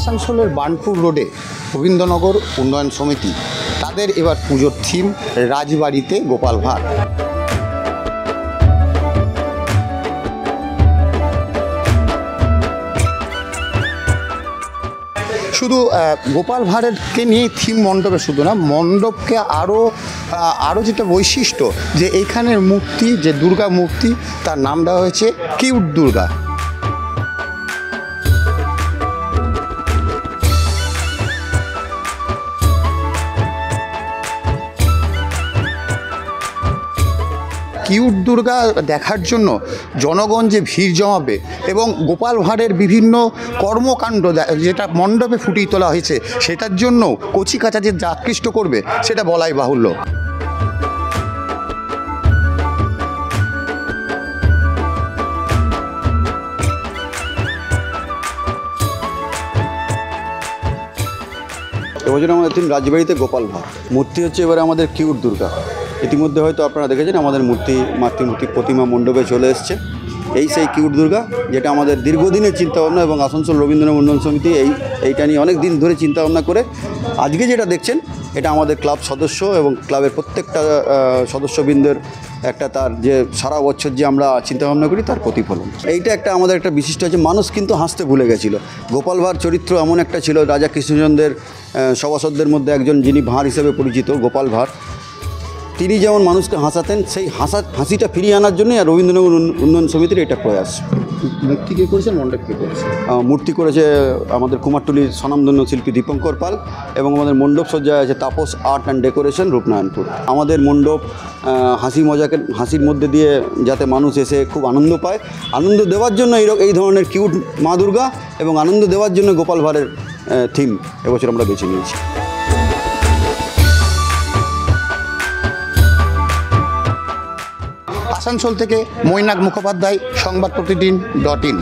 আসানসোলের বার্নপুর রোডে রবীন্দ্রনগর উন্নয়ন সমিতি তাদের এবার পুজোর থিম রাজবাড়িতে গোপাল ভাঁড়। শুধু গোপাল ভাঁড়েরকে নিয়ে থিম মণ্ডপে শুধু না, মণ্ডপকে আরও যেটা বৈশিষ্ট্য যে এইখানের মূর্তি, যে দুর্গা মূর্তি, তার নাম দেওয়া হয়েছে কিউট দুর্গা। কিউট দুর্গা দেখার জন্য জনগণ যে ভিড় জমাবে এবং গোপাল ভাঁড়ের বিভিন্ন কর্মকাণ্ড যেটা মণ্ডপে ফুটিয়ে তোলা হয়েছে সেটার জন্য কচিকাঁচা যে আকৃষ্ট করবে সেটা বলাই বাহুল্য। এবছর আমাদের থিম রাজবাড়িতে গোপাল ভাঁড়। মূর্তি হচ্ছে এবারে আমাদের কিউট দুর্গা। ইতিমধ্যে হয়তো আপনারা দেখেছেন আমাদের মাতৃমূর্তি প্রতিমা মণ্ডপে চলে এসছে। সেই কিউট দুর্গা, যেটা আমাদের দীর্ঘদিনের চিন্তাভাবনা এবং আসানসোল রবীন্দ্রনগর উন্নয়ন সমিতি এইটা নিয়ে অনেক দিন ধরে চিন্তাভাবনা করে আজকে যেটা দেখছেন এটা আমাদের ক্লাব সদস্য এবং ক্লাবের প্রত্যেকটা সদস্যবৃন্দের একটা তার যে সারা বছর যে আমরা চিন্তাভাবনা করি তার প্রতিফলন। এইটা একটা আমাদের একটা বিশিষ্ট হচ্ছে, মানুষ কিন্তু হাসতে ভুলে গেছিলো। গোপাল ভাঁড় চরিত্র এমন একটা ছিল, রাজা কৃষ্ণচন্দ্রের সভাসদদের মধ্যে একজন যিনি ভাঁড় হিসেবে পরিচিত গোপাল ভাঁড়। তিনি যেমন মানুষকে হাসাতেন, সেই হাসিটা ফিরিয়ে আনার জন্যই আর রবীন্দ্রনগর উন্নয়ন সমিতির এটা প্রয়াস। মূর্তি কে করেছেন, মণ্ডপ কে করেছে? মূর্তি করেছে আমাদের কুমারটুলির স্বনামধন্য শিল্পী দীপঙ্কর পাল এবং আমাদের মণ্ডপ সজ্জায় আছে Tapas art and decoration, Rupnarayanpur. আমাদের মণ্ডপ হাসির মধ্যে দিয়ে যাতে মানুষ এসে খুব আনন্দ পায়, আনন্দ দেওয়ার জন্য এই ধরনের কিউট মা দুর্গা এবং আনন্দ দেওয়ার জন্য গোপাল ভাঁড়ের থিম এবছর আমরা বেছে নিয়েছি। আসানসোল থেকে মৈনাক মুখোপাধ্যায়, সংবাদপ্রতিদিন.in।